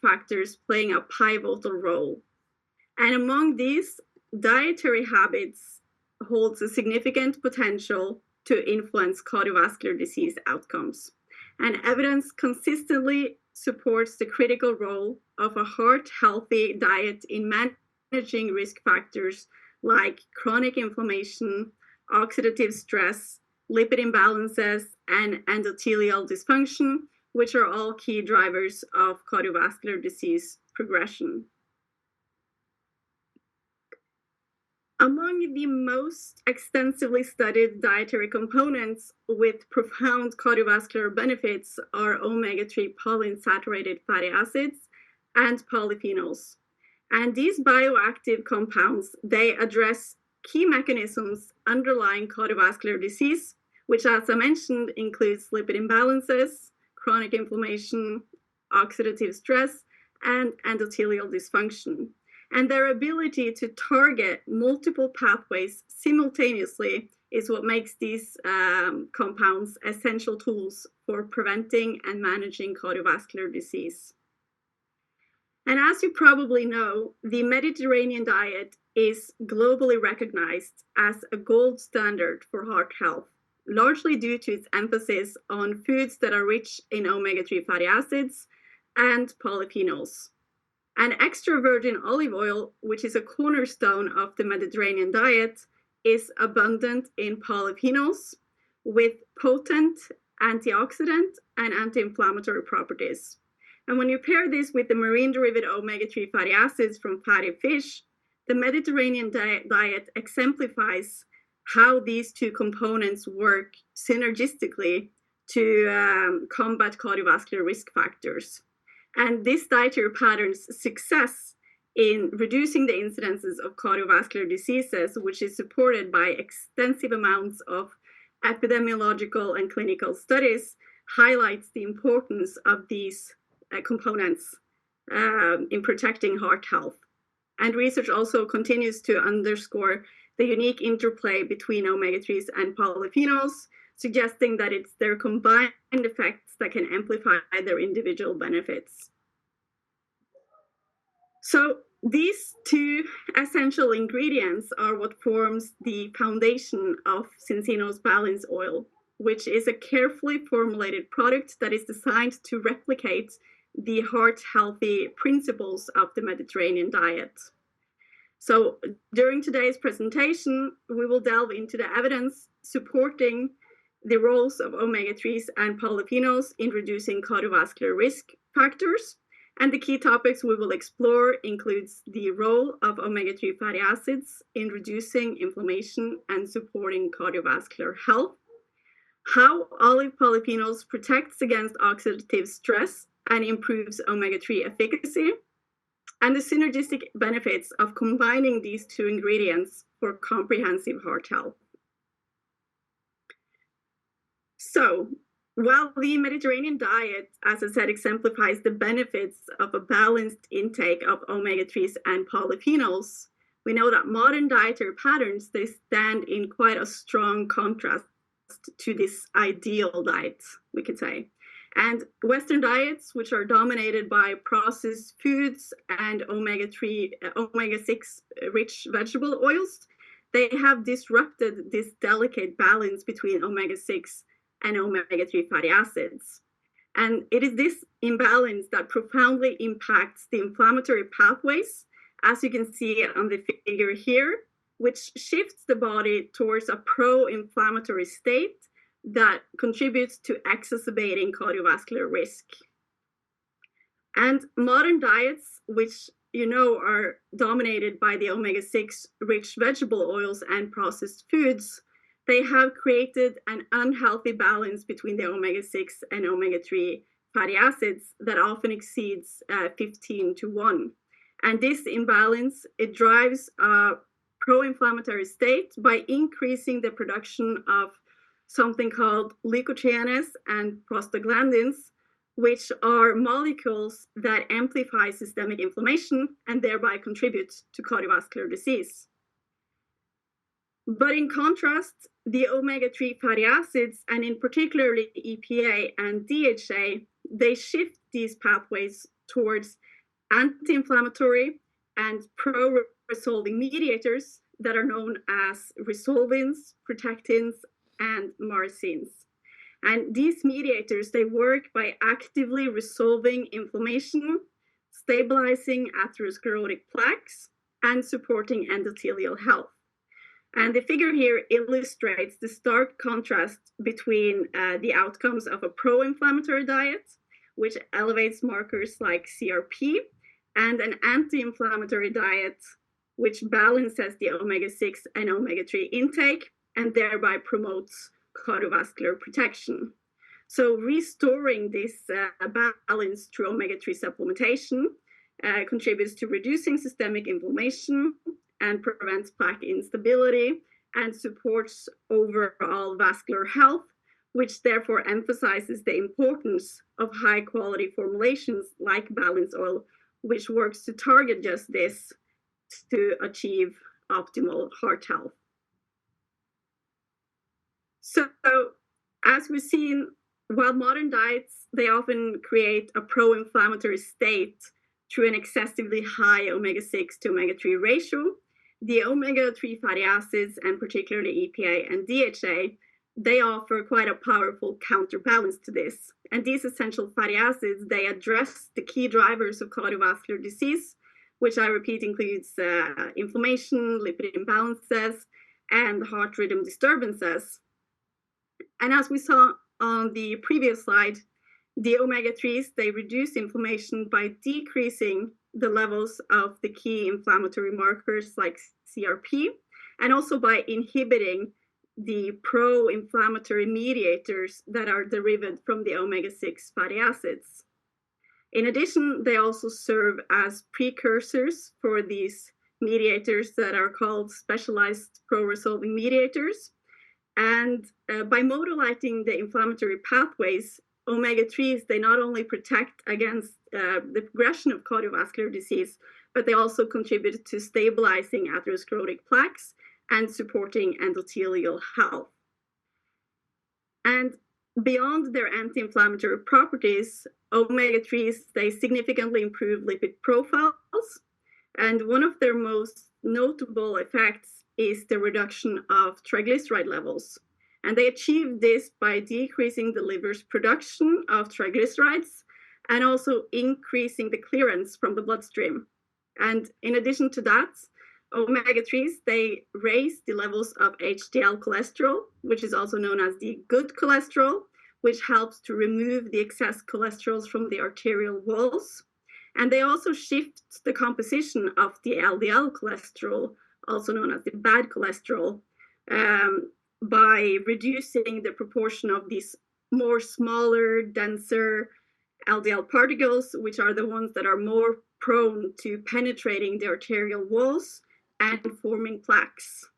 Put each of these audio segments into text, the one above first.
factors playing a pivotal role. And among these, dietary habits holds a significant potential to influence cardiovascular disease outcomes. And evidence consistently supports the critical role of a heart-healthy diet in managing risk factors like chronic inflammation, oxidative stress, lipid imbalances, and endothelial dysfunction, which are all key drivers of cardiovascular disease progression. Among the most extensively studied dietary components with profound cardiovascular benefits are omega-3 polyunsaturated fatty acids and polyphenols. And these bioactive compounds, they address key mechanisms underlying cardiovascular disease, which, as I mentioned, includes lipid imbalances, chronic inflammation, oxidative stress, and endothelial dysfunction. And their ability to target multiple pathways simultaneously is what makes these compounds essential tools for preventing and managing cardiovascular disease. And as you probably know, the Mediterranean diet is globally recognized as a gold standard for heart health, largely due to its emphasis on foods that are rich in omega-3 fatty acids and polyphenols. And extra virgin olive oil, which is a cornerstone of the Mediterranean diet, is abundant in polyphenols with potent antioxidant and anti-inflammatory properties. And when you pair this with the marine-derived omega-3 fatty acids from fatty fish, the Mediterranean diet exemplifies how these two components work synergistically to combat cardiovascular risk factors. And this dietary pattern's success in reducing the incidences of cardiovascular diseases, which is supported by extensive amounts of epidemiological and clinical studies, highlights the importance of these components in protecting heart health. And research also continues to underscore the unique interplay between omega-3s and polyphenols, suggesting that it's their combined effects that can amplify their individual benefits. So these two essential ingredients are what forms the foundation of Zinzino's Balance Oil, which is a carefully formulated product that is designed to replicate the heart-healthy principles of the Mediterranean diet. So during today's presentation, we will delve into the evidence supporting the roles of omega-3s and polyphenols in reducing cardiovascular risk factors. And the key topics we will explore includes the role of omega-3 fatty acids in reducing inflammation and supporting cardiovascular health, how olive polyphenols protects against oxidative stress and improves omega-3 efficacy, and the synergistic benefits of combining these two ingredients for comprehensive heart health. So, while the Mediterranean diet, as I said, exemplifies the benefits of a balanced intake of omega-3s and polyphenols, we know that modern dietary patterns, they stand in quite a strong contrast to this ideal diet, we could say. And Western diets, which are dominated by processed foods and omega-3, omega-6 rich vegetable oils, they have disrupted this delicate balance between omega-6 and omega-3 fatty acids. And it is this imbalance that profoundly impacts the inflammatory pathways, as you can see on the figure here, which shifts the body towards a pro-inflammatory state that contributes to exacerbating cardiovascular risk. And modern diets, which you know are dominated by the omega-6 rich vegetable oils and processed foods, they have created an unhealthy balance between the omega-6 and omega-3 fatty acids that often exceeds 15:1. And this imbalance, it drives a pro-inflammatory state by increasing the production of something called leukotrienes and prostaglandins, which are molecules that amplify systemic inflammation and thereby contribute to cardiovascular disease. But in contrast, the omega-3 fatty acids, and in particularly EPA and DHA, they shift these pathways towards anti-inflammatory and pro-resolving mediators that are known as resolvins, protectins, and myosins. And these mediators, they work by actively resolving inflammation, stabilizing atherosclerotic plaques, and supporting endothelial health. And the figure here illustrates the stark contrast between the outcomes of a pro-inflammatory diet, which elevates markers like CRP, and an anti-inflammatory diet, which balances the omega-6 and omega-3 intake and thereby promotes cardiovascular protection. So restoring this balance through omega-3 supplementation contributes to reducing systemic inflammation and prevents plaque instability and supports overall vascular health, which therefore emphasizes the importance of high quality formulations like Balance Oil, which works to target just this to achieve optimal heart health. So as we've seen, while modern diets, they often create a pro-inflammatory state through an excessively high omega-6 to omega-3 ratio, the omega-3 fatty acids, and particularly EPA and DHA, they offer quite a powerful counterbalance to this. And these essential fatty acids, they address the key drivers of cardiovascular disease, which I repeat includes inflammation, lipid imbalances, and heart rhythm disturbances. And as we saw on the previous slide, the omega-3s, they reduce inflammation by decreasing the levels of the key inflammatory markers like CRP, and also by inhibiting the pro-inflammatory mediators that are derived from the omega-6 fatty acids. In addition, they also serve as precursors for these mediators that are called specialized pro-resolving mediators. And by modulating the inflammatory pathways, omega-3s, they not only protect against the progression of cardiovascular disease, but they also contribute to stabilizing atherosclerotic plaques and supporting endothelial health. And beyond their anti-inflammatory properties, omega-3s, they significantly improve lipid profiles. And one of their most notable effects is the reduction of triglyceride levels. And they achieve this by decreasing the liver's production of triglycerides and also increasing the clearance from the bloodstream. And in addition to that, omega-3s, they raise the levels of HDL cholesterol, which is also known as the good cholesterol, which helps to remove the excess cholesterol from the arterial walls. And they also shift the composition of the LDL cholesterol, also known as the bad cholesterol, by reducing the proportion of these more smaller, denser LDL particles, which are the ones that are more prone to penetrating the arterial walls and forming plaques.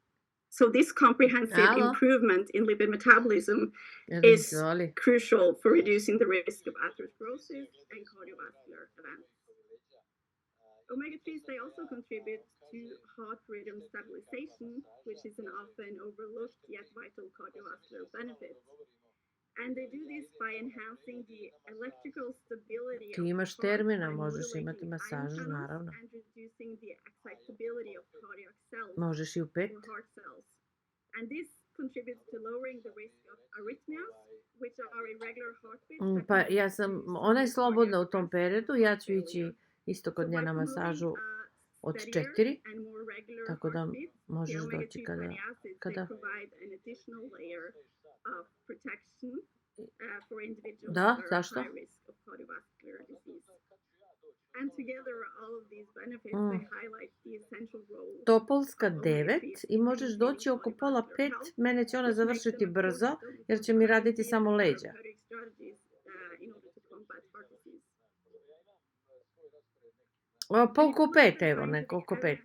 So this comprehensive improvement in lipid metabolism is crucial for reducing the risk of atherosclerosis and cardiovascular events. Omega-3s, they also contribute to heart rhythm stabilization, which is an often overlooked yet vital cardiovascular benefit. And they do this by enhancing the electrical stability Ti of imaš the heart termina, by možeš imati modulating ion masažu, channels naravno. and reducing the excitability of cardiac cells Možeš i u 5. or heart cells. And this contributes to lowering the risk of arrhythmias, which are irregular heartbeats. Pa ja sam, ona je slobodna u tom periodu, ja ću ići isto kod nje na masažu od 4, tako da možeš doći kada... Da, zašto? Topolska 9 i možeš doći oko pola 5, mene će ona završiti brzo jer će mi raditi samo leđa. Pa oko 5, evo, neko oko 5.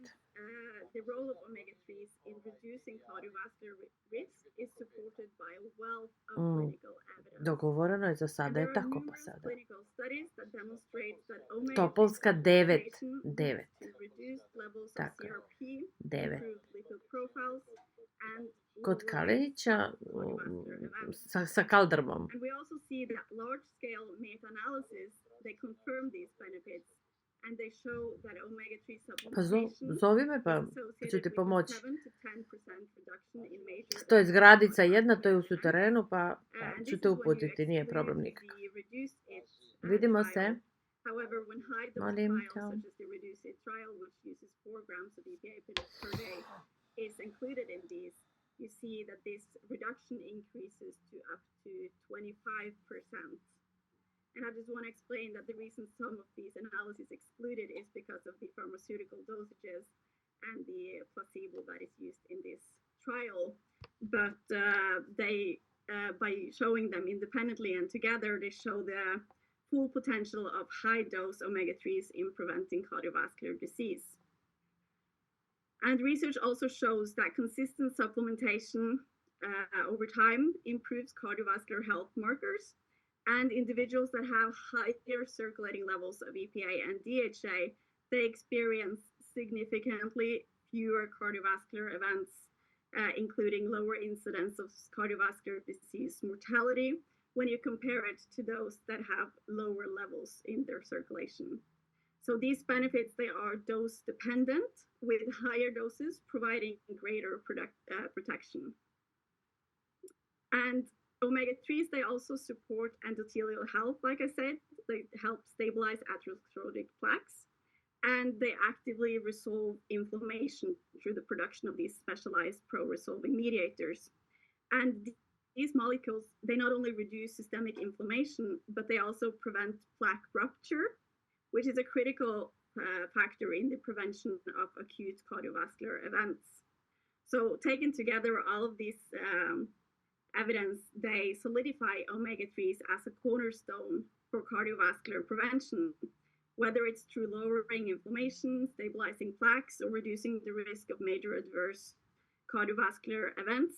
The role of omega-3s in reducing cardiovascular risk is supported by a wealth of clinical evidence. Dogovoreno je za sada, je tako pa sada. Clinical studies that demonstrate that omega-3 Topolska 9. reduced levels of CRP, improved lipid profiles, and kod Kalinića sa kaldrmom. And we also see that large-scale meta-analysis they confirm these benefits and they show that omega-3 Pa supplementation zovi me is pa ću associated ti with a pomoći. 7 to 10% reduction in major To je zgradica cardiovascular jedna, to je u events. suterenu, pa And ću this te is when you uputiti, nije problem exclude nikakav. the reduced it Vidimo se. trial. However, when high dose Molim, trials, čao. such as the reduced it trial, which uses 4 grams of EPA per day, is included in these, you see that this reduction increases to up to 25%. And I just want to explain that the reason some of these analyses excluded is because of the pharmaceutical dosages and the placebo that is used in this trial. But by showing them independently and together, they show the full potential of high dose omega-3s in preventing cardiovascular disease. And research also shows that consistent supplementation over time improves cardiovascular health markers, and individuals that have higher circulating levels of EPA and DHA, they experience significantly fewer cardiovascular events, including lower incidence of cardiovascular disease mortality when you compare it to those that have lower levels in their circulation. So these benefits, they are dose dependent, with higher doses providing greater protection. And omega-3s, they also support endothelial health, like I said. They help stabilize atherosclerotic plaques, and they actively resolve inflammation through the production of these specialized pro-resolving mediators. And these molecules, they not only reduce systemic inflammation, but they also prevent plaque rupture, which is a critical factor in the prevention of acute cardiovascular events. So taken together, all of these evidence, they solidify omega-3s as a cornerstone for cardiovascular prevention, whether it's through lowering inflammation, stabilizing plaques, or reducing the risk of major adverse cardiovascular events.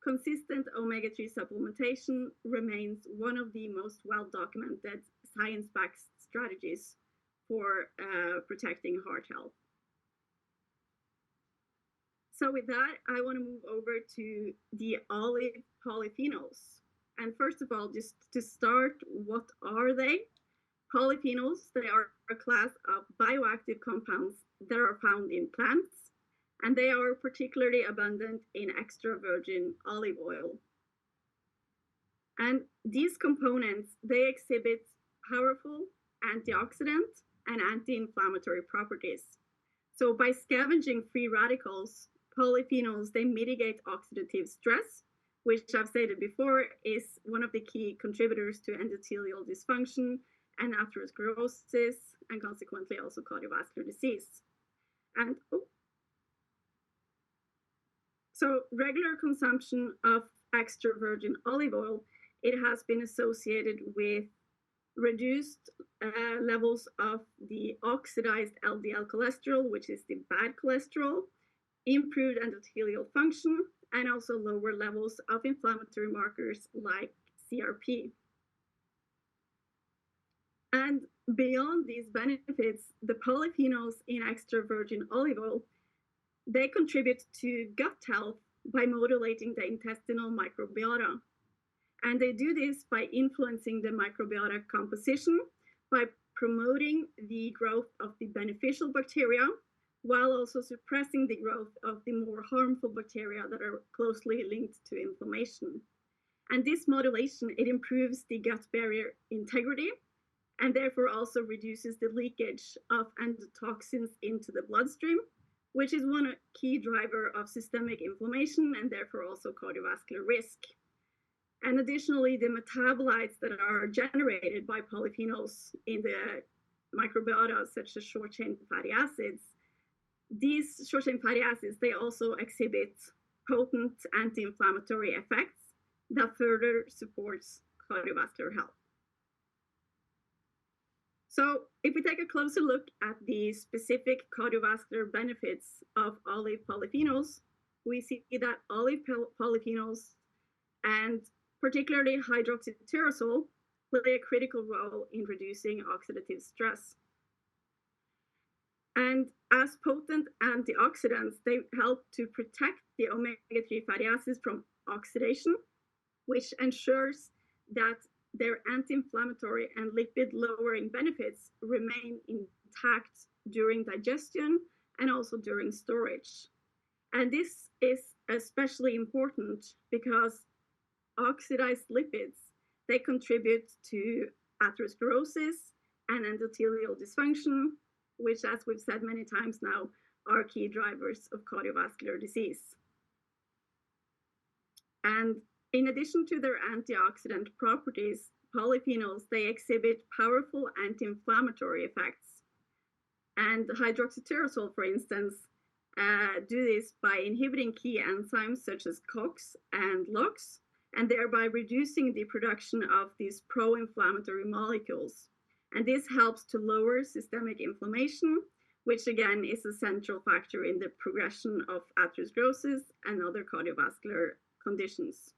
Consistent omega-3 supplementation remains one of the most well-documented science-backed strategies for protecting heart health. So with that, I want to move over to the olive polyphenols. And first of all, just to start, what are they? Polyphenols, they are a class of bioactive compounds that are found in plants, and they are particularly abundant in extra virgin olive oil. And these components, they exhibit powerful antioxidant and anti-inflammatory properties. So by scavenging free radicals, polyphenols, they mitigate oxidative stress, which I've stated before is one of the key contributors to endothelial dysfunction and atherosclerosis, and consequently also cardiovascular disease. And so regular consumption of extra virgin olive oil, it has been associated with reduced levels of the oxidized LDL cholesterol, which is the bad cholesterol, improved endothelial function, and also lower levels of inflammatory markers like CRP. And beyond these benefits, the polyphenols in extra virgin olive oil, they contribute to gut health by modulating the intestinal microbiota. And they do this by influencing the microbiota composition, by promoting the growth of the beneficial bacteria, while also suppressing the growth of the more harmful bacteria that are closely linked to inflammation. And this modulation, it improves the gut barrier integrity, and therefore also reduces the leakage of endotoxins into the bloodstream, which is one key driver of systemic inflammation and therefore also cardiovascular risk. And additionally, the metabolites that are generated by polyphenols in the microbiota, such as short-chain fatty acids, these short-chain fatty acids, they also exhibit potent anti-inflammatory effects that further supports cardiovascular health. So if we take a closer look at the specific cardiovascular benefits of olive polyphenols, we see that olive polyphenols and particularly hydroxytyrosol play a critical role in reducing oxidative stress. And as potent antioxidants, they help to protect the omega-3 fatty acids from oxidation, which ensures that their anti-inflammatory and lipid-lowering benefits remain intact during digestion and also during storage. And this is especially important because oxidized lipids, they contribute to atherosclerosis and endothelial dysfunction, which, as we've said many times now, are key drivers of cardiovascular disease. And in addition to their antioxidant properties, polyphenols, they exhibit powerful anti-inflammatory effects. And hydroxytyrosol, for instance, do this by inhibiting key enzymes such as COX and LOX, and thereby reducing the production of these pro-inflammatory molecules. And this helps to lower systemic inflammation, which again is a central factor in the progression of atherosclerosis and other cardiovascular conditions.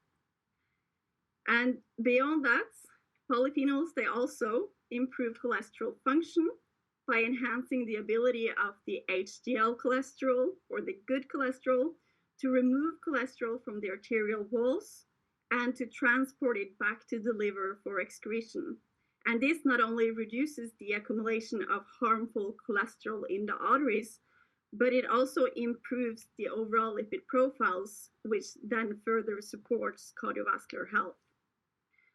And beyond that, polyphenols, they also improve cholesterol function by enhancing the ability of the HDL cholesterol, or the good cholesterol, to remove cholesterol from the arterial walls and to transport it back to the liver for excretion. And this not only reduces the accumulation of harmful cholesterol in the arteries, but it also improves the overall lipid profiles, which then further supports cardiovascular health.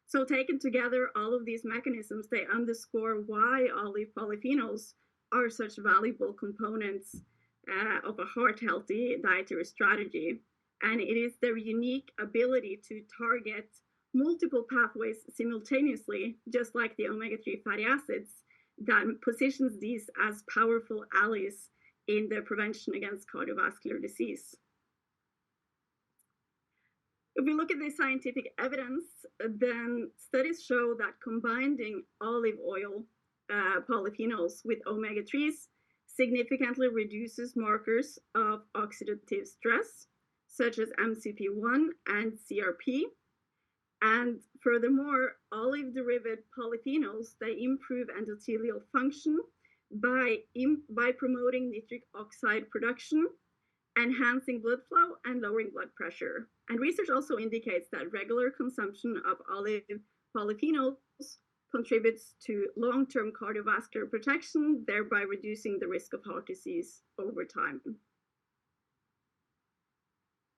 So taken together, all of these mechanisms, they underscore why olive polyphenols are such valuable components of a heart-healthy dietary strategy. And it is their unique ability to target multiple pathways simultaneously, just like the omega-3 fatty acids, that positions these as powerful allies in the prevention against cardiovascular disease. If we look at the scientific evidence, then studies show that combining olive oil polyphenols with omega-3s significantly reduces markers of oxidative stress, such as MCP1 and CRP. And furthermore, olive-derived polyphenols, they improve endothelial function by promoting nitric oxide production, enhancing blood flow, and lowering blood pressure. And research also indicates that regular consumption of olive polyphenols contributes to long-term cardiovascular protection, thereby reducing the risk of heart disease over time.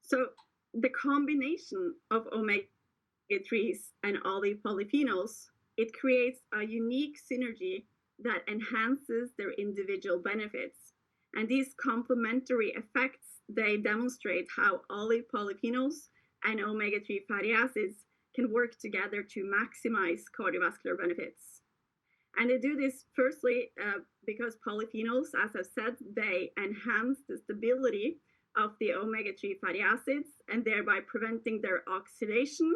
So the combination of omega-3s and olive polyphenols, it creates a unique synergy that enhances their individual benefits. And these complementary effects, they demonstrate how olive polyphenols and omega-3 fatty acids can work together to maximize cardiovascular benefits. And they do this firstly because polyphenols, as I've said, they enhance the stability of the omega-3 fatty acids and thereby preventing their oxidation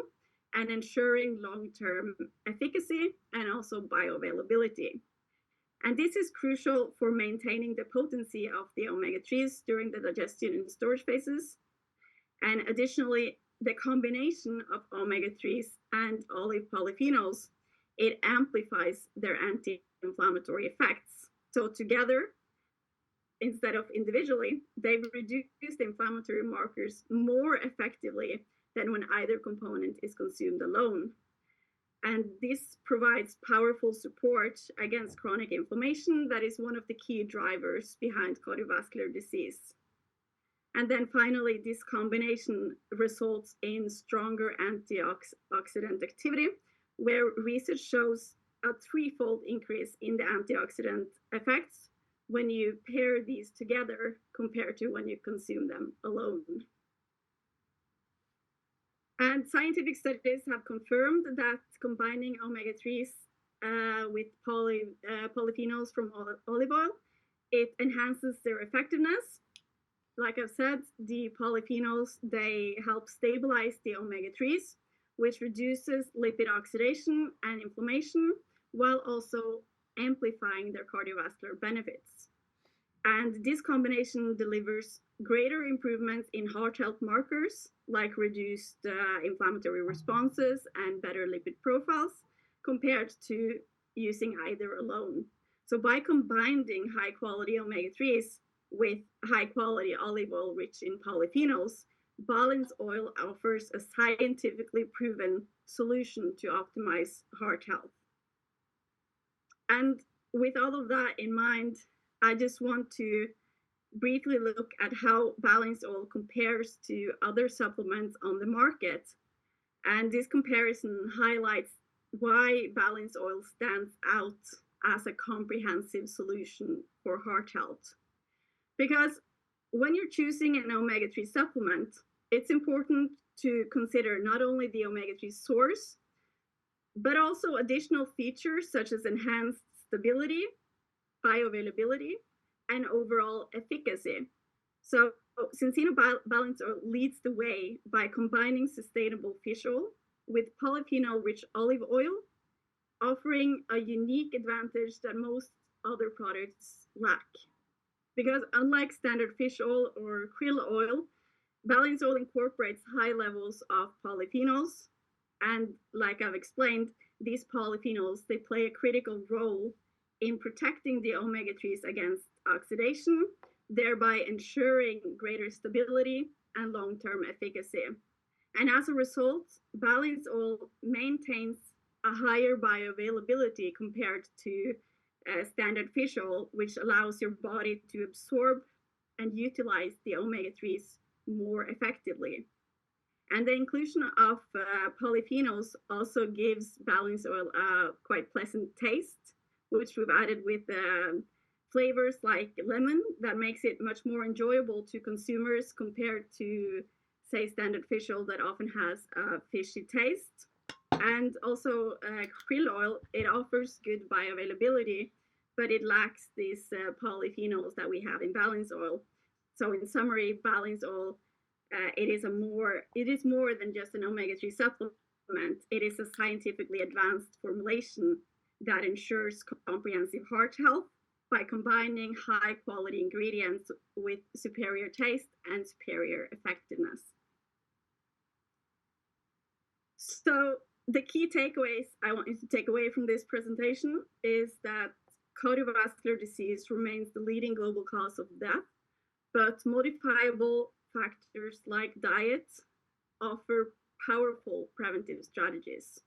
and ensuring long-term efficacy and also bioavailability. And this is crucial for maintaining the potency of the omega-3s during the digestion and storage phases. And additionally, the combination of omega-3s and olive polyphenols, it amplifies their anti-inflammatory effects. So together, instead of individually, they reduce the inflammatory markers more effectively than when either component is consumed alone. And this provides powerful support against chronic inflammation that is one of the key drivers behind cardiovascular disease. And then finally, this combination results in stronger antioxidant activity, where research shows a threefold increase in the antioxidant effects when you pair these together compared to when you consume them alone. And scientific studies have confirmed that combining omega-3s with polyphenols from olive oil, it enhances their effectiveness. Like I've said, the polyphenols, they help stabilize the omega-3s, which reduces lipid oxidation and inflammation, while also amplifying their cardiovascular benefits. And this combination delivers greater improvements in heart health markers, like reduced inflammatory responses and better lipid profiles, compared to using either alone. So by combining high-quality omega-3s with high-quality olive oil rich in polyphenols, balanced oil offers a scientifically proven solution to optimize heart health. And with all of that in mind, I just want to briefly look at how balanced oil compares to other supplements on the market. And this comparison highlights why balanced oil stands out as a comprehensive solution for heart health. Because when you're choosing an omega-3 supplement, it's important to consider not only the omega-3 source, but also additional features such as enhanced stability, bioavailability, and overall efficacy. So Zinzino Balanced Oil leads the way by combining sustainable fish oil with polyphenol-rich olive oil, offering a unique advantage that most other products lack. Because unlike standard fish oil or krill oil, balanced oil incorporates high levels of polyphenols. And like I've explained, these polyphenols, they play a critical role in protecting the omega-3s against oxidation, thereby ensuring greater stability and long-term efficacy. And as a result, balanced oil maintains a higher bioavailability compared to standard fish oil, which allows your body to absorb and utilize the omega-3s more effectively. And the inclusion of polyphenols also gives balanced oil a quite pleasant taste, which we've added with flavors like lemon that makes it much more enjoyable to consumers compared to, say, standard fish oil that often has a fishy taste. And also krill oil, it offers good bioavailability, but it lacks these polyphenols that we have in balanced oil. So in summary, balanced oil, it is more than just an omega-3 supplement. It is a scientifically advanced formulation that ensures comprehensive heart health by combining high quality ingredients with superior taste and superior effectiveness. So the key takeaways I want you to take away from this presentation is that cardiovascular disease remains the leading global cause of death, but modifiable factors like diet offer powerful preventive strategies.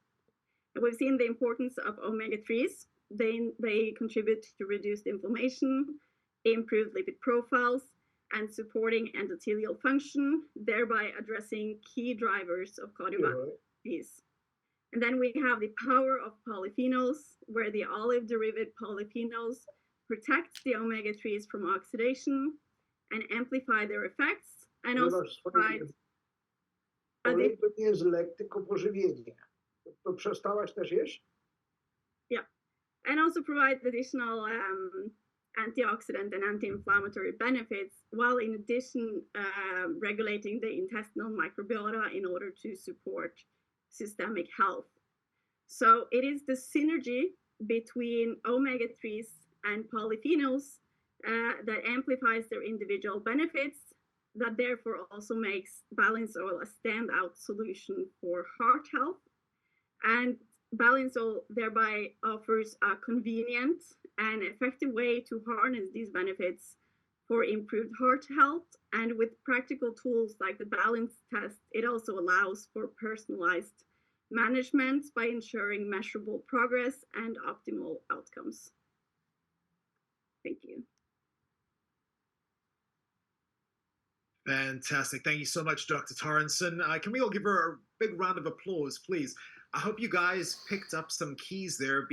And we've seen the importance of omega-3s. They contribute to reduced inflammation, improved lipid profiles, and supporting endothelial function, thereby addressing key drivers of cardiovascular disease. And then we have the power of polyphenols, where the olive-derived polyphenols protect the omega-3s from oxidation and amplify their effects, and also provide... Olej to nie jest lek, tylko pożywienie. To przestałaś też jeść? Yeah, and also provide additional antioxidant and anti-inflammatory benefits, while in addition regulating the intestinal microbiota in order to support systemic health. So it is the synergy between omega-3s and polyphenols that amplifies their individual benefits, that therefore also makes balanced oil a standout solution for heart health. And balanced oil thereby offers a convenient and effective way to harness these benefits for improved heart health. And with practical tools like the balance test, it also allows for personalized management by ensuring measurable progress and optimal outcomes. Thank you. Fantastic. Thank you so much, Dr. Torrenson. Can we all give her a big round of applause, please? I hope you guys picked up some keys there, because